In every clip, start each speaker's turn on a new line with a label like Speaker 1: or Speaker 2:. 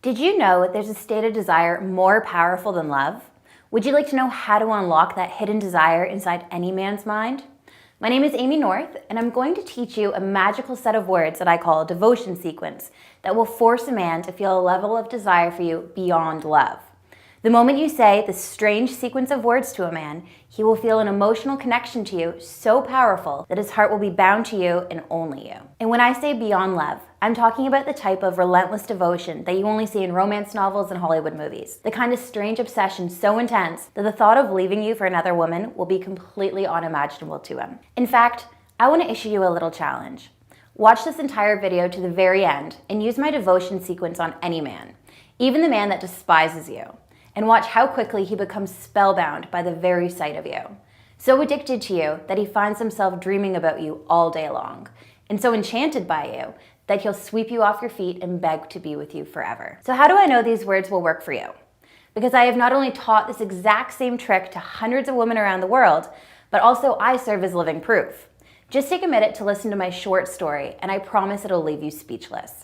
Speaker 1: Did you know there's a state of desire more powerful than love? Would you like to know how to unlock that hidden desire inside any man's mind? My name is Amy North, and I'm going to teach you a magical set of words that I call a devotion sequence that will force a man to feel a level of desire for you beyond love. The moment you say this strange sequence of words to a man, he will feel an emotional connection to you so powerful that his heart will be bound to you and only you. And when I say beyond love, I'm talking about the type of relentless devotion that you only see in romance novels and Hollywood movies. The kind of strange obsession so intense that the thought of leaving you for another woman will be completely unimaginable to him. In fact, I want to issue you a little challenge. Watch this entire video to the very end and use my devotion sequence on any man, even the man that despises you. And watch how quickly he becomes spellbound by the very sight of you. So addicted to you that he finds himself dreaming about you all day long. And so enchanted by you that he'll sweep you off your feet and beg to be with you forever. So how do I know these words will work for you? Because I have not only taught this exact same trick to hundreds of women around the world, but also I serve as living proof. Just take a minute to listen to my short story, and I promise it'll leave you speechless.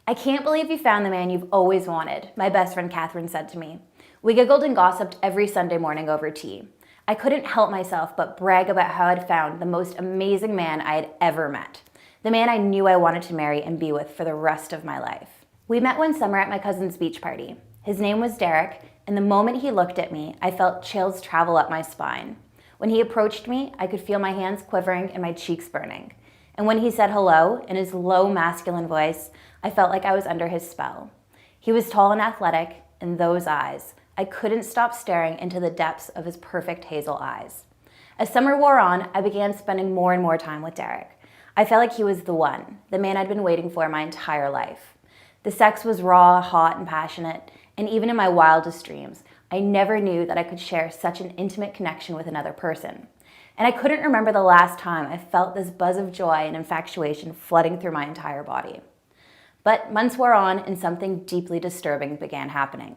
Speaker 1: "I can't believe you found the man you've always wanted," my best friend Catherine said to me. We giggled and gossiped every Sunday morning over tea. I couldn't help myself but brag about how I'd found the most amazing man I had ever met. The man I knew I wanted to marry and be with for the rest of my life. We met one summer at my cousin's beach party. His name was Derek, and the moment he looked at me, I felt chills travel up my spine. When he approached me, I could feel my hands quivering and my cheeks burning. And when he said hello in his low masculine voice, I felt like I was under his spell. He was tall and athletic, and those eyes. I couldn't stop staring into the depths of his perfect hazel eyes. As summer wore on, I began spending more and more time with Derek. I felt like he was the one, the man I'd been waiting for my entire life. The sex was raw, hot, and passionate, and even in my wildest dreams, I never knew that I could share such an intimate connection with another person. And I couldn't remember the last time I felt this buzz of joy and infatuation flooding through my entire body. But months wore on, and something deeply disturbing began happening.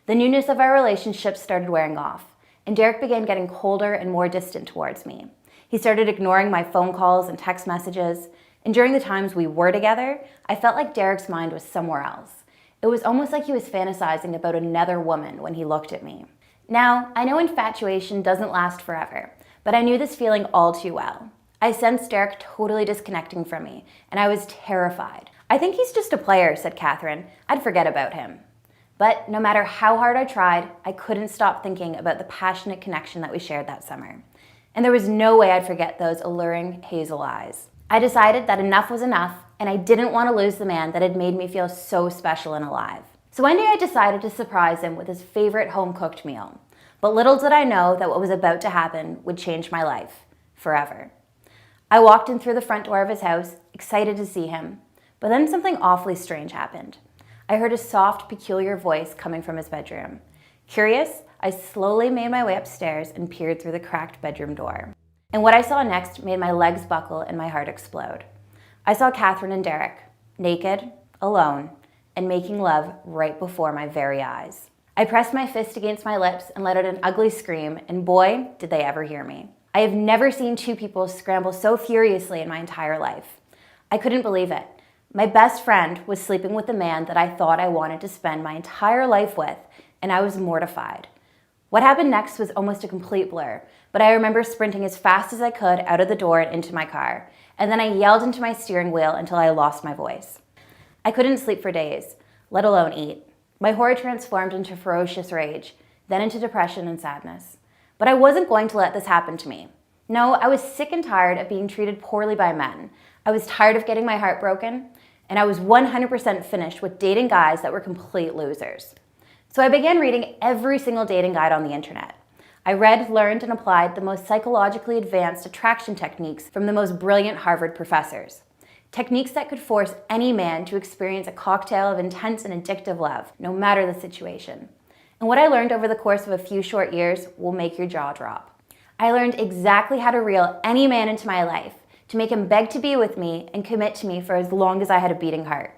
Speaker 1: The newness of our relationship started wearing off, and Derek began getting colder and more distant towards me. He started ignoring my phone calls and text messages, and during the times we were together, I felt like Derek's mind was somewhere else. It was almost like he was fantasizing about another woman when he looked at me. Now, I know infatuation doesn't last forever, but I knew this feeling all too well. I sensed Derek totally disconnecting from me, and I was terrified. "I think he's just a player," said Catherine. "I'd forget about him." But no matter how hard I tried, I couldn't stop thinking about the passionate connection that we shared that summer. And there was no way I'd forget those alluring hazel eyes. I decided that enough was enough, and I didn't want to lose the man that had made me feel so special and alive. So one day I decided to surprise him with his favorite home-cooked meal. But little did I know that what was about to happen would change my life forever. I walked in through the front door of his house, excited to see him. But then something awfully strange happened. I heard a soft, peculiar voice coming from his bedroom. Curious, I slowly made my way upstairs and peered through the cracked bedroom door. And what I saw next made my legs buckle and my heart explode. I saw Catherine and Derek, naked, alone, and making love right before my very eyes. I pressed my fist against my lips and let out an ugly scream, and boy, did they ever hear me. I have never seen two people scramble so furiously in my entire life. I couldn't believe it. My best friend was sleeping with the man that I thought I wanted to spend my entire life with, and I was mortified. What happened next was almost a complete blur, but I remember sprinting as fast as I could out of the door and into my car, and then I yelled into my steering wheel until I lost my voice. I couldn't sleep for days, let alone eat. My horror transformed into ferocious rage, then into depression and sadness. But I wasn't going to let this happen to me. No, I was sick and tired of being treated poorly by men. I was tired of getting my heart broken, and I was 100% finished with dating guys that were complete losers. So I began reading every single dating guide on the internet. I read, learned, and applied the most psychologically advanced attraction techniques from the most brilliant Harvard professors. Techniques that could force any man to experience a cocktail of intense and addictive love, no matter the situation. And what I learned over the course of a few short years will make your jaw drop. I learned exactly how to reel any man into my life, to make him beg to be with me and commit to me for as long as I had a beating heart.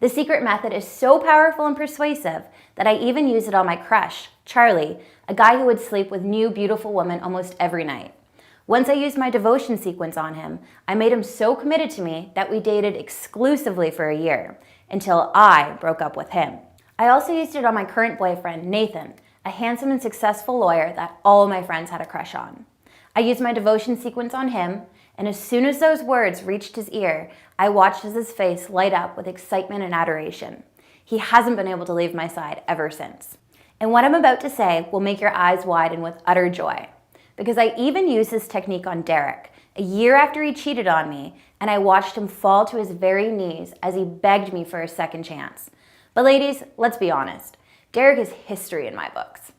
Speaker 1: The secret method is so powerful and persuasive that I even used it on my crush, Charlie, a guy who would sleep with new, beautiful women almost every night. Once I used my devotion sequence on him, I made him so committed to me that we dated exclusively for a year, until I broke up with him. I also used it on my current boyfriend, Nathan, a handsome and successful lawyer that all of my friends had a crush on. I used my devotion sequence on him, and as soon as those words reached his ear, I watched as his face light up with excitement and adoration. He hasn't been able to leave my side ever since. And what I'm about to say will make your eyes widen with utter joy, because I even used this technique on Derek, a year after he cheated on me, and I watched him fall to his very knees as he begged me for a second chance. But ladies, let's be honest, Derek is history in my books.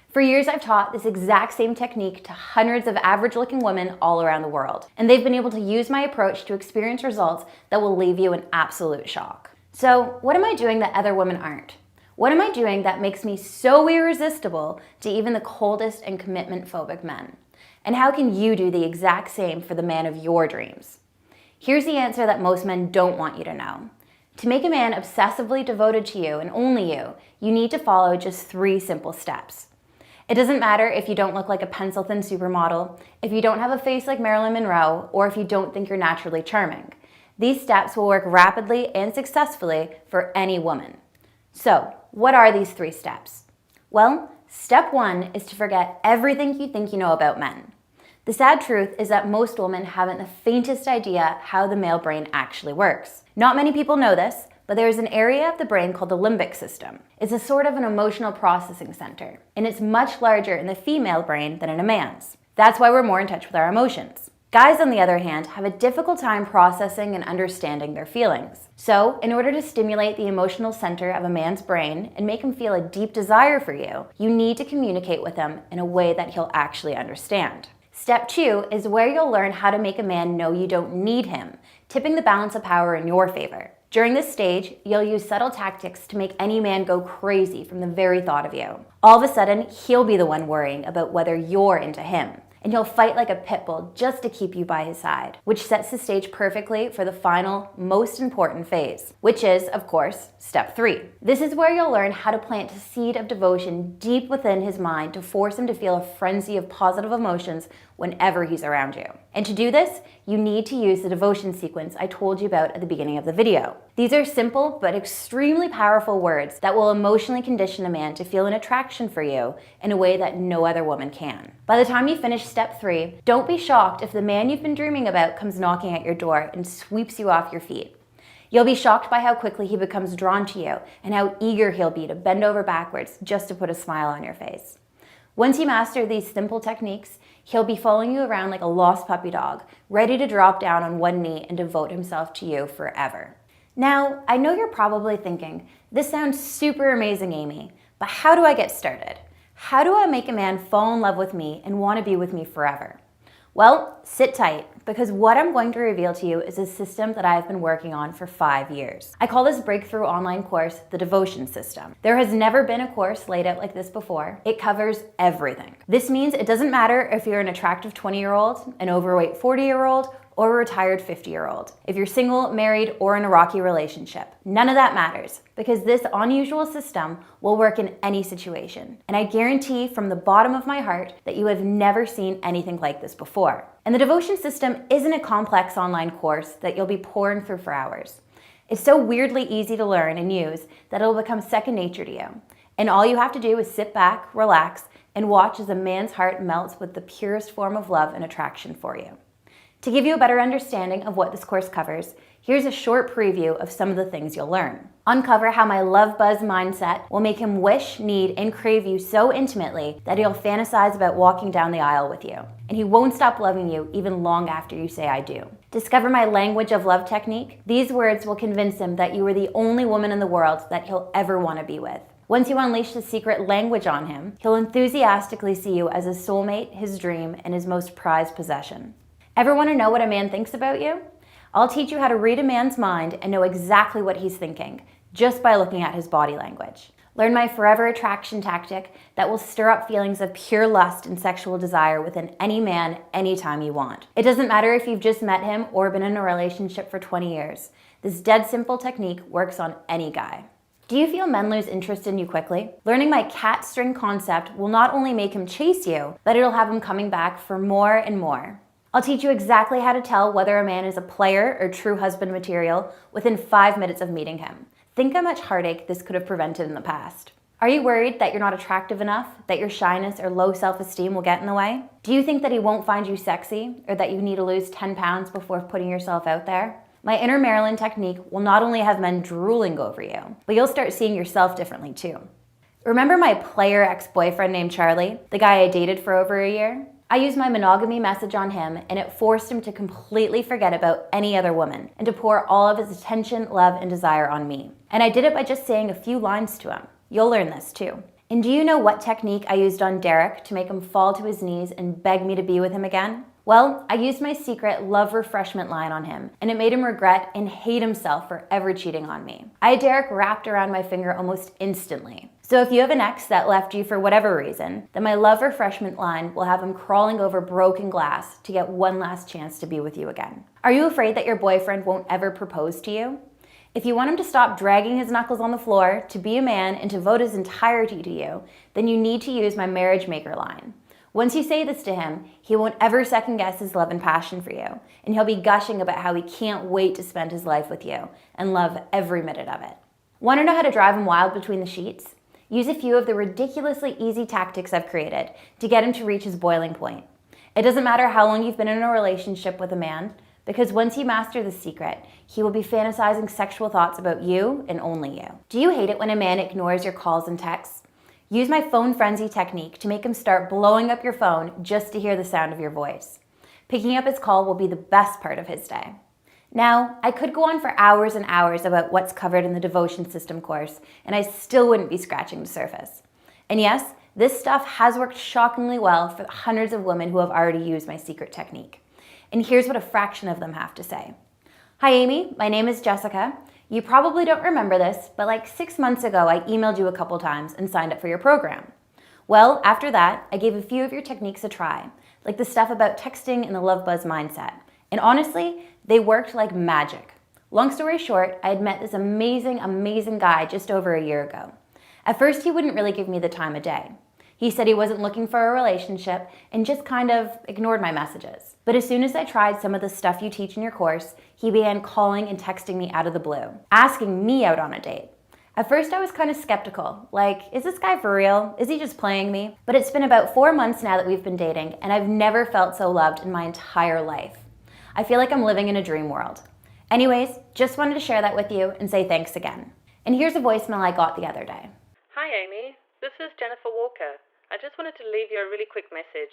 Speaker 1: For years, I've taught this exact same technique to hundreds of average-looking women all around the world, and they've been able to use my approach to experience results that will leave you in absolute shock. So, what am I doing that other women aren't? What am I doing that makes me so irresistible to even the coldest and commitment-phobic men? And how can you do the exact same for the man of your dreams? Here's the answer that most men don't want you to know. To make a man obsessively devoted to you and only you, you need to follow just 3 simple steps. It doesn't matter if you don't look like a pencil-thin supermodel, if you don't have a face like Marilyn Monroe, or if you don't think you're naturally charming. These steps will work rapidly and successfully for any woman. So, what are these 3 steps? Well, step 1 is to forget everything you think you know about men. The sad truth is that most women haven't the faintest idea how the male brain actually works. Not many people know this, but there is an area of the brain called the limbic system. It's a sort of an emotional processing center, and it's much larger in the female brain than in a man's. That's why we're more in touch with our emotions. Guys, on the other hand, have a difficult time processing and understanding their feelings. So, in order to stimulate the emotional center of a man's brain and make him feel a deep desire for you, you need to communicate with him in a way that he'll actually understand. Step 2 is where you'll learn how to make a man know you don't need him, tipping the balance of power in your favor. During this stage, you'll use subtle tactics to make any man go crazy from the very thought of you. All of a sudden, he'll be the one worrying about whether you're into him, and he'll fight like a pit bull just to keep you by his side, which sets the stage perfectly for the final, most important phase, which is, of course, step 3. This is where you'll learn how to plant a seed of devotion deep within his mind to force him to feel a frenzy of positive emotions whenever he's around you. And to do this, you need to use the devotion sequence I told you about at the beginning of the video. These are simple but extremely powerful words that will emotionally condition a man to feel an attraction for you in a way that no other woman can. By the time you finish step 3, don't be shocked if the man you've been dreaming about comes knocking at your door and sweeps you off your feet. You'll be shocked by how quickly he becomes drawn to you and how eager he'll be to bend over backwards just to put a smile on your face. Once you master these simple techniques, he'll be following you around like a lost puppy dog, ready to drop down on one knee and devote himself to you forever. Now, I know you're probably thinking, this sounds super amazing, Amy, but how do I get started? How do I make a man fall in love with me and want to be with me forever? Well, sit tight, because what I'm going to reveal to you is a system that I've been working on for 5 years. I call this breakthrough online course the Devotion System. There has never been a course laid out like this before. It covers everything. This means it doesn't matter if you're an attractive 20-year-old, an overweight 40-year-old, or a retired 50-year-old. If you're single, married, or in a rocky relationship, none of that matters, because this unusual system will work in any situation. And I guarantee from the bottom of my heart that you have never seen anything like this before. And the Devotion System isn't a complex online course that you'll be pouring through for hours. It's so weirdly easy to learn and use that it'll become second nature to you. And all you have to do is sit back, relax, and watch as a man's heart melts with the purest form of love and attraction for you. To give you a better understanding of what this course covers, here's a short preview of some of the things you'll learn. Uncover how my love buzz mindset will make him wish, need, and crave you so intimately that he'll fantasize about walking down the aisle with you. And he won't stop loving you even long after you say I do. Discover my language of love technique. These words will convince him that you are the only woman in the world that he'll ever want to be with. Once you unleash the secret language on him, he'll enthusiastically see you as his soulmate, his dream, and his most prized possession. Ever want to know what a man thinks about you? I'll teach you how to read a man's mind and know exactly what he's thinking, just by looking at his body language. Learn my forever attraction tactic that will stir up feelings of pure lust and sexual desire within any man, anytime you want. It doesn't matter if you've just met him or been in a relationship for 20 years. This dead simple technique works on any guy. Do you feel men lose interest in you quickly? Learning my cat string concept will not only make him chase you, but it'll have him coming back for more and more. I'll teach you exactly how to tell whether a man is a player or true husband material within 5 minutes of meeting him. Think how much heartache this could have prevented in the past. Are you worried that you're not attractive enough, that your shyness or low self-esteem will get in the way? Do you think that he won't find you sexy, or that you need to lose 10 pounds before putting yourself out there? My Inner Marilyn technique will not only have men drooling over you, but you'll start seeing yourself differently too. Remember my player ex-boyfriend named Charlie, the guy I dated for over a year? I used my monogamy message on him, and it forced him to completely forget about any other woman and to pour all of his attention, love, and desire on me. And I did it by just saying a few lines to him. You'll learn this too. And do you know what technique I used on Derek to make him fall to his knees and beg me to be with him again? Well, I used my secret love refreshment line on him, and it made him regret and hate himself for ever cheating on me. I had Derek wrapped around my finger almost instantly. So if you have an ex that left you for whatever reason, then my love refreshment line will have him crawling over broken glass to get one last chance to be with you again. Are you afraid that your boyfriend won't ever propose to you? If you want him to stop dragging his knuckles on the floor, to be a man, and to devote his entirety to you, then you need to use my marriage maker line. Once you say this to him, he won't ever second guess his love and passion for you, and he'll be gushing about how he can't wait to spend his life with you and love every minute of it. Want to know how to drive him wild between the sheets? Use a few of the ridiculously easy tactics I've created to get him to reach his boiling point. It doesn't matter how long you've been in a relationship with a man, because once you master this secret, he will be fantasizing sexual thoughts about you and only you. Do you hate it when a man ignores your calls and texts? Use my phone frenzy technique to make him start blowing up your phone just to hear the sound of your voice. Picking up his call will be the best part of his day. Now, I could go on for hours and hours about what's covered in the devotion system course, and I still wouldn't be scratching the surface. And yes, this stuff has worked shockingly well for the hundreds of women who have already used my secret technique. And here's what a fraction of them have to say. Hi Amy, my name is Jessica. You probably don't remember this, but like 6 months ago, I emailed you a couple times and signed up for your program. Well, after that, I gave a few of your techniques a try, like the stuff about texting and the love buzz mindset. And honestly, they worked like magic. Long story short, I had met this amazing guy just over a year ago. At first, he wouldn't really give me the time of day. He said he wasn't looking for a relationship and just kind of ignored my messages. But as soon as I tried some of the stuff you teach in your course, he began calling and texting me out of the blue, asking me out on a date. At first I was kind of skeptical, like, is this guy for real? Is he just playing me? But it's been about 4 months now that we've been dating, and I've never felt so loved in my entire life. I feel like I'm living in a dream world. Anyways, just wanted to share that with you and say thanks again. And here's a voicemail I got the other day.
Speaker 2: Hi Amy, this is Jennifer Walker. I just wanted to leave you a really quick message.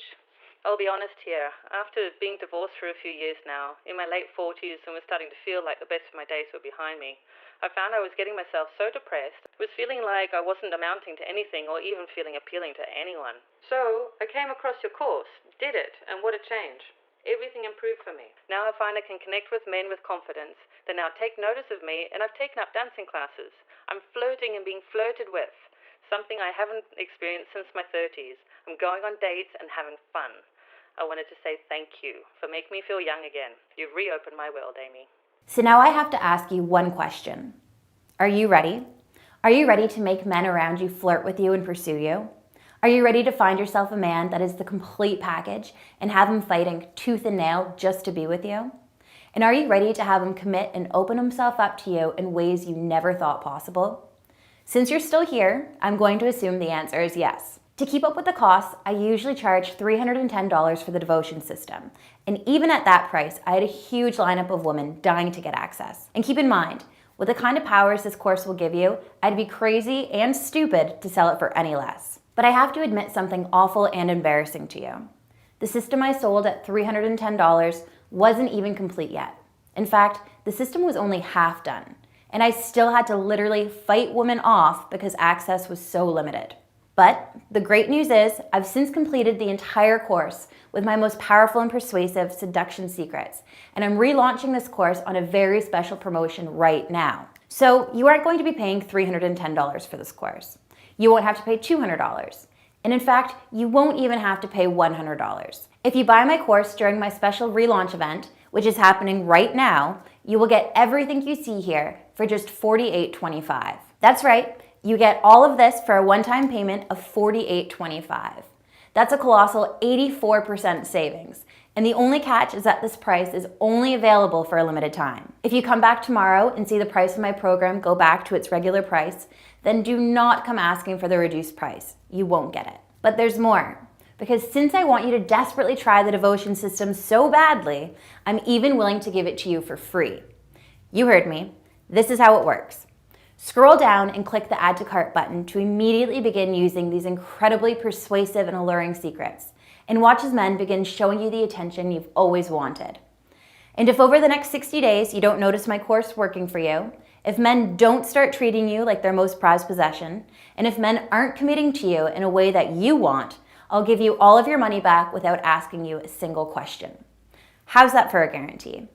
Speaker 2: I'll be honest here, after being divorced for a few years now, in my late 40s and was starting to feel like the best of my days were behind me, I found I was getting myself so depressed, was feeling like I wasn't amounting to anything or even feeling appealing to anyone. So I came across your course, did it, and what a change. Everything improved for me. Now I find I can connect with men with confidence. They now take notice of me, and I've taken up dancing classes. I'm flirting and being flirted with. Something I haven't experienced since my 30s. I'm going on dates and having fun. I wanted to say thank you for making me feel young again. You've reopened my world, Amy.
Speaker 1: So now I have to ask you one question. Are you ready? Are you ready to make men around you flirt with you and pursue you? Are you ready to find yourself a man that is the complete package and have him fighting tooth and nail just to be with you? And are you ready to have him commit and open himself up to you in ways you never thought possible? Since you're still here, I'm going to assume the answer is yes. To keep up with the costs, I usually charge $310 for the devotion system. And even at that price, I had a huge lineup of women dying to get access. And keep in mind, with the kind of powers this course will give you, I'd be crazy and stupid to sell it for any less. But I have to admit something awful and embarrassing to you. The system I sold at $310 wasn't even complete yet. In fact, the system was only half done. And I still had to literally fight women off because access was so limited. But the great news is I've since completed the entire course with my most powerful and persuasive seduction secrets. And I'm relaunching this course on a very special promotion right now. So you aren't going to be paying $310 for this course. You won't have to pay $200. And in fact, you won't even have to pay $100. If you buy my course during my special relaunch event, which is happening right now, you will get everything you see here for just $48.25. That's right, you get all of this for a one-time payment of $48.25. That's a colossal 84% savings. And the only catch is that this price is only available for a limited time. If you come back tomorrow and see the price of my program go back to its regular price, then do not come asking for the reduced price. You won't get it. But there's more. Because since I want you to desperately try the devotion system so badly, I'm even willing to give it to you for free. You heard me. This is how it works. Scroll down and click the Add to Cart button to immediately begin using these incredibly persuasive and alluring secrets, and watch as men begin showing you the attention you've always wanted. And if over the next 60 days you don't notice my course working for you, if men don't start treating you like their most prized possession, and if men aren't committing to you in a way that you want, I'll give you all of your money back without asking you a single question. How's that for a guarantee?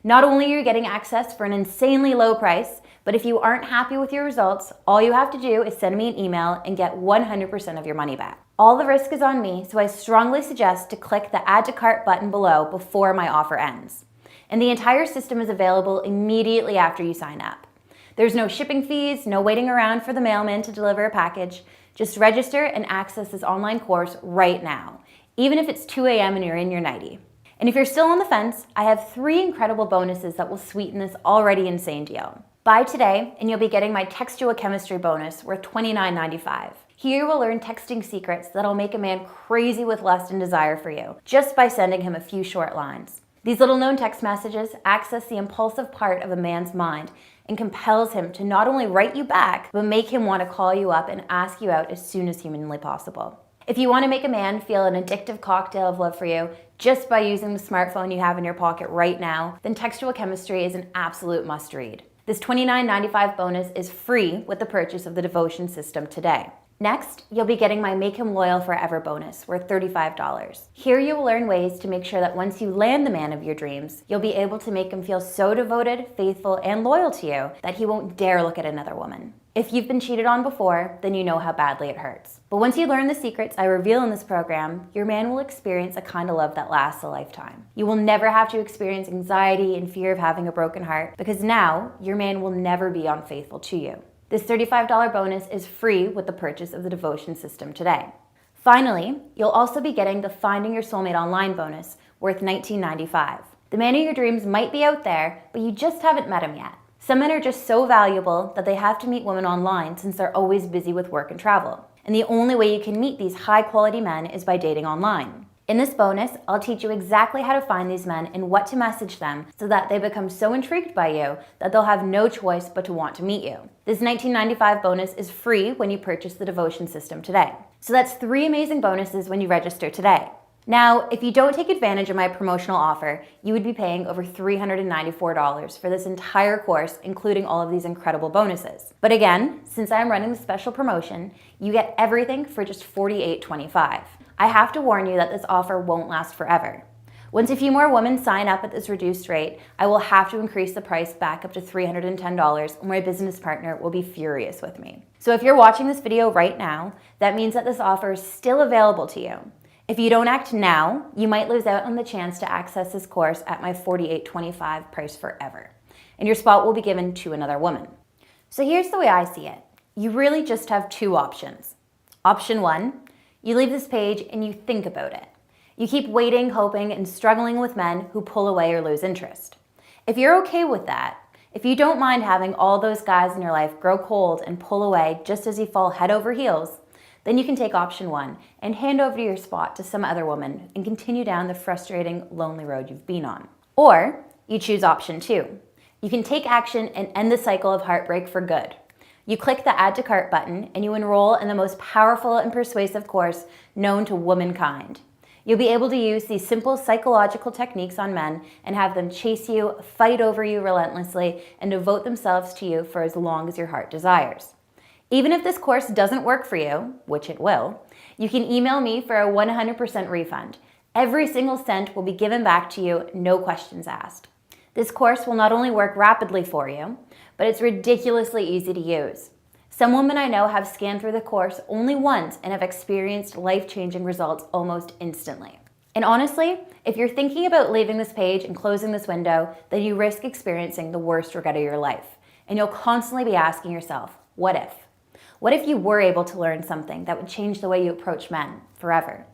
Speaker 1: Not only are you getting access for an insanely low price, but if you aren't happy with your results, all you have to do is send me an email and get 100% of your money back. All the risk is on me, so I strongly suggest to click the Add to Cart button below before my offer ends. And the entire system is available immediately after you sign up. There's no shipping fees, no waiting around for the mailman to deliver a package. Just register and access this online course right now, even if it's 2 a.m. and you're in your nightie. And if you're still on the fence, I have 3 incredible bonuses that will sweeten this already insane deal. Buy today and you'll be getting my Textual Chemistry bonus worth $29.95. Here you will learn texting secrets that'll make a man crazy with lust and desire for you, just by sending him a few short lines. These little known text messages access the impulsive part of a man's mind and compels him to not only write you back, but make him want to call you up and ask you out as soon as humanly possible. If you want to make a man feel an addictive cocktail of love for you just by using the smartphone you have in your pocket right now, then Textual Chemistry is an absolute must-read. This $29.95 bonus is free with the purchase of the devotion system today. Next, you'll be getting my Make Him Loyal Forever bonus worth $35. Here you will learn ways to make sure that once you land the man of your dreams, you'll be able to make him feel so devoted, faithful, and loyal to you that he won't dare look at another woman. If you've been cheated on before, then you know how badly it hurts. But once you learn the secrets I reveal in this program, your man will experience a kind of love that lasts a lifetime. You will never have to experience anxiety and fear of having a broken heart, because now your man will never be unfaithful to you. This $35 bonus is free with the purchase of the devotion system today. Finally, you'll also be getting the Finding Your Soulmate Online bonus worth $19.95. The man of your dreams might be out there, but you just haven't met him yet. Some men are just so valuable that they have to meet women online since they're always busy with work and travel. And the only way you can meet these high-quality men is by dating online. In this bonus, I'll teach you exactly how to find these men and what to message them so that they become so intrigued by you that they'll have no choice but to want to meet you. This $19.95 bonus is free when you purchase the devotion system today. So that's 3 amazing bonuses when you register today. Now, if you don't take advantage of my promotional offer, you would be paying over $394 for this entire course, including all of these incredible bonuses. But again, since I'm running the special promotion, you get everything for just $48.25. I have to warn you that this offer won't last forever. Once a few more women sign up at this reduced rate, I will have to increase the price back up to $310, and my business partner will be furious with me. So if you're watching this video right now, that means that this offer is still available to you. If you don't act now, you might lose out on the chance to access this course at my $48.25 price forever, and your spot will be given to another woman. So here's the way I see it. You really just have 2 options. Option 1, you leave this page and you think about it. You keep waiting, hoping, and struggling with men who pull away or lose interest. If you're okay with that, if you don't mind having all those guys in your life grow cold and pull away just as you fall head over heels, then you can take option 1 and hand over your spot to some other woman and continue down the frustrating, lonely road you've been on. Or you choose option 2. You can take action and end the cycle of heartbreak for good. You click the Add to Cart button and you enroll in the most powerful and persuasive course known to womankind. You'll be able to use these simple psychological techniques on men and have them chase you, fight over you relentlessly, and devote themselves to you for as long as your heart desires. Even if this course doesn't work for you, which it will, you can email me for a 100% refund. Every single cent will be given back to you, no questions asked. This course will not only work rapidly for you, but it's ridiculously easy to use. Some women I know have scanned through the course only once and have experienced life-changing results almost instantly. And honestly, if you're thinking about leaving this page and closing this window, then you risk experiencing the worst regret of your life. And you'll constantly be asking yourself, what if? What if you were able to learn something that would change the way you approach men forever?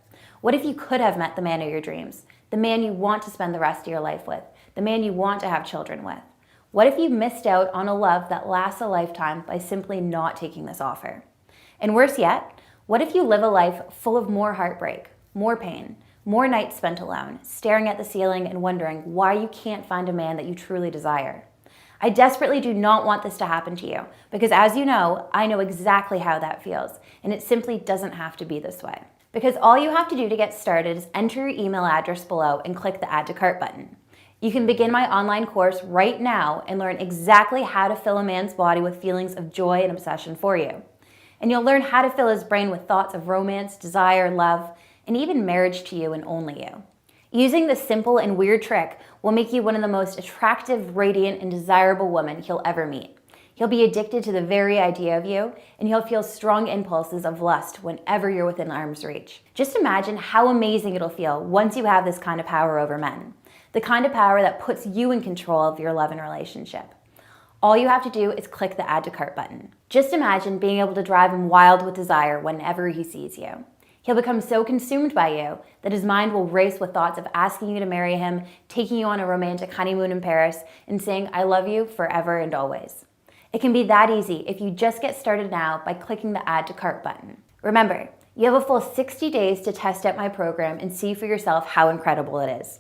Speaker 1: What if you could have met the man of your dreams, the man you want to spend the rest of your life with, the man you want to have children with? What if you missed out on a love that lasts a lifetime by simply not taking this offer? And worse yet, what if you live a life full of more heartbreak, more pain, more nights spent alone, staring at the ceiling and wondering why you can't find a man that you truly desire? I desperately do not want this to happen to you because, as you know, I know exactly how that feels, and it simply doesn't have to be this way. Because all you have to do to get started is enter your email address below and click the Add to Cart button. You can begin my online course right now and learn exactly how to fill a man's body with feelings of joy and obsession for you. And you'll learn how to fill his brain with thoughts of romance, desire, love, and even marriage to you and only you. Using this simple and weird trick will make you one of the most attractive, radiant, and desirable women he'll ever meet. He'll be addicted to the very idea of you, and he'll feel strong impulses of lust whenever you're within arm's reach. Just imagine how amazing it'll feel once you have this kind of power over men. The kind of power that puts you in control of your love and relationship. All you have to do is click the Add to Cart button. Just imagine being able to drive him wild with desire whenever he sees you. He'll become so consumed by you that his mind will race with thoughts of asking you to marry him, taking you on a romantic honeymoon in Paris, and saying, "I love you forever and always." It can be that easy if you just get started now by clicking the Add to Cart button. Remember, you have a full 60 days to test out my program and see for yourself how incredible it is.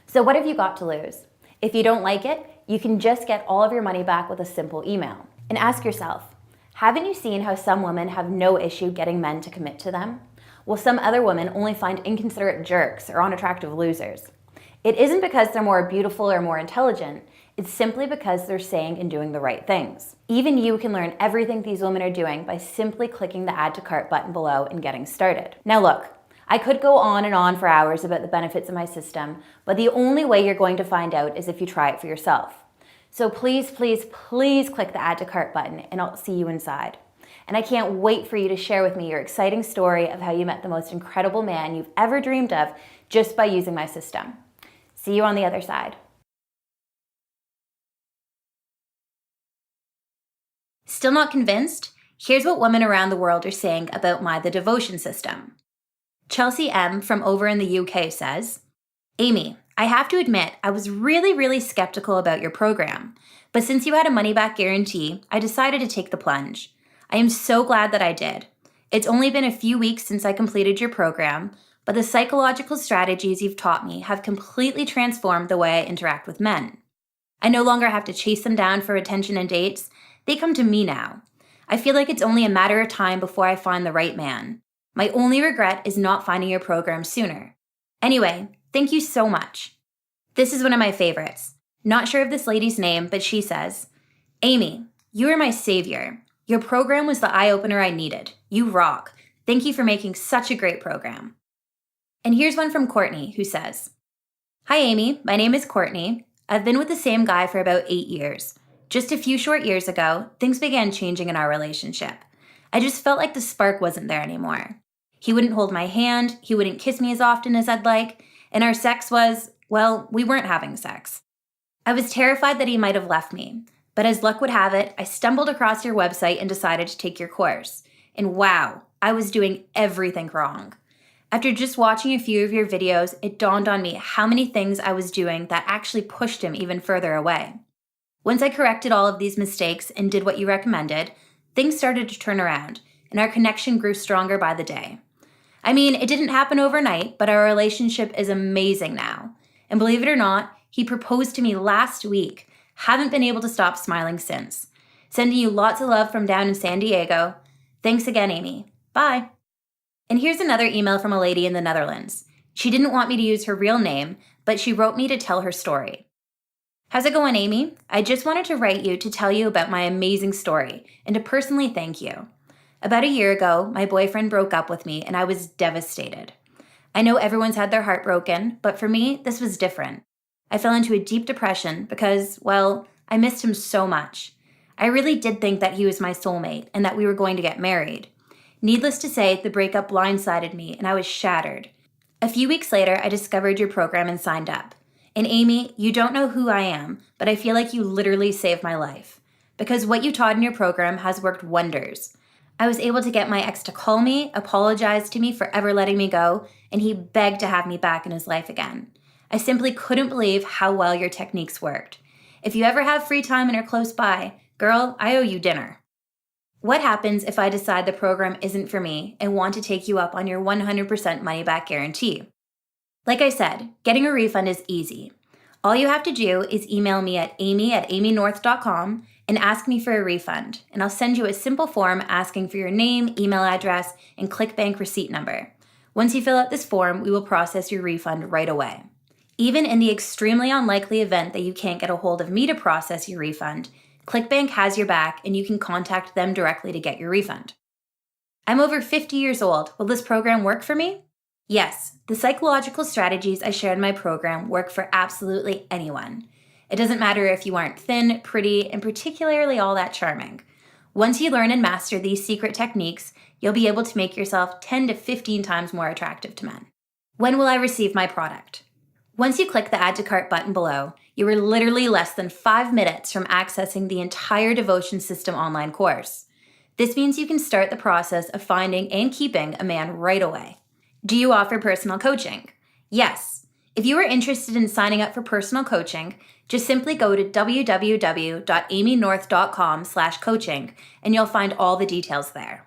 Speaker 1: So what have you got to lose? If you don't like it, you can just get all of your money back with a simple email. And ask yourself, haven't you seen how some women have no issue getting men to commit to them? While some other women only find inconsiderate jerks or unattractive losers. It isn't because they're more beautiful or more intelligent, it's simply because they're saying and doing the right things. Even you can learn everything these women are doing by simply clicking the Add to Cart button below and getting started. Now look, I could go on and on for hours about the benefits of my system, but the only way you're going to find out is if you try it for yourself. So please, please, please click the Add to Cart button and I'll see you inside. And I can't wait for you to share with me your exciting story of how you met the most incredible man you've ever dreamed of just by using my system. See you on the other side. Still not convinced? Here's what women around the world are saying about the devotion system. Chelsea M. from over in the UK says, "Amy, I have to admit I was really skeptical about your program, but since you had a money-back guarantee, I decided to take the plunge. I am so glad that I did. It's only been a few weeks since I completed your program, but the psychological strategies you've taught me have completely transformed the way I interact with men. I no longer have to chase them down for attention and dates. They come to me now. I feel like it's only a matter of time before I find the right man. My only regret is not finding your program sooner. Anyway, thank you so much." This is one of my favorites. Not sure of this lady's name, but she says, "Amy, you are my savior. Your program was the eye-opener I needed. You rock. Thank you for making such a great program." And here's one from Courtney, who says, "Hi Amy, my name is Courtney. I've been with the same guy for about 8 years. Just a few short years ago, things began changing in our relationship. I just felt like the spark wasn't there anymore. He wouldn't hold my hand, he wouldn't kiss me as often as I'd like, and our sex was, well, we weren't having sex. I was terrified that he might have left me, but as luck would have it, I stumbled across your website and decided to take your course. And wow, I was doing everything wrong. After just watching a few of your videos, it dawned on me how many things I was doing that actually pushed him even further away. Once I corrected all of these mistakes and did what you recommended, things started to turn around, and our connection grew stronger by the day. I mean, it didn't happen overnight, but our relationship is amazing now. And believe it or not, he proposed to me last week. Haven't been able to stop smiling since. Sending you lots of love from down in San Diego. Thanks again, Amy. Bye." And here's another email from a lady in the Netherlands. She didn't want me to use her real name, but she wrote me to tell her story. "How's it going, Amy? I just wanted to write you to tell you about my amazing story and to personally thank you. About a year ago, my boyfriend broke up with me and I was devastated. I know everyone's had their heart broken, but for me, this was different. I fell into a deep depression because, well, I missed him so much. I really did think that he was my soulmate and that we were going to get married. Needless to say, the breakup blindsided me and I was shattered. A few weeks later, I discovered your program and signed up. And Amy, you don't know who I am, but I feel like you literally saved my life. Because what you taught in your program has worked wonders. I was able to get my ex to call me, apologize to me for ever letting me go, and he begged to have me back in his life again. I simply couldn't believe how well your techniques worked. If you ever have free time and are close by, girl, I owe you dinner. What happens if I decide the program isn't for me and want to take you up on your 100% money back guarantee? Like I said, getting a refund is easy. All you have to do is email me at amy@amynorth.com and ask me for a refund, and I'll send you a simple form asking for your name, email address, and ClickBank receipt number. Once you fill out this form, we will process your refund right away. Even in the extremely unlikely event that you can't get a hold of me to process your refund, ClickBank has your back and you can contact them directly to get your refund. I'm over 50 years old. Will this program work for me? Yes, the psychological strategies I share in my program work for absolutely anyone. It doesn't matter if you aren't thin, pretty, and particularly all that charming. Once you learn and master these secret techniques, you'll be able to make yourself 10 to 15 times more attractive to men. When will I receive my product? Once you click the Add to Cart button below, you are literally less than 5 minutes from accessing the entire Devotion System online course. This means you can start the process of finding and keeping a man right away. Do you offer personal coaching? Yes. If you are interested in signing up for personal coaching, just simply go to www.amynorth.com/coaching and you'll find all the details there.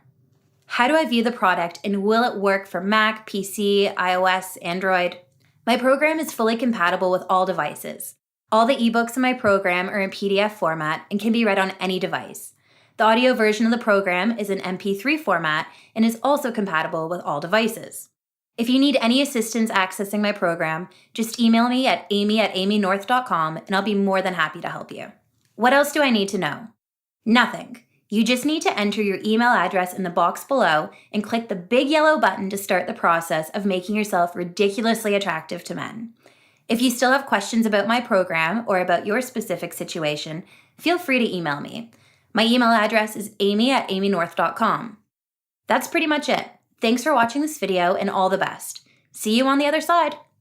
Speaker 1: How do I view the product and will it work for Mac, PC, iOS, Android? My program is fully compatible with all devices. All the ebooks in my program are in PDF format and can be read on any device. The audio version of the program is in MP3 format and is also compatible with all devices. If you need any assistance accessing my program, just email me at amy@amynorth.com and I'll be more than happy to help you. What else do I need to know? Nothing. You just need to enter your email address in the box below and click the big yellow button to start the process of making yourself ridiculously attractive to men. If you still have questions about my program or about your specific situation, feel free to email me. My email address is amy@amynorth.com. That's pretty much it. Thanks for watching this video and all the best. See you on the other side.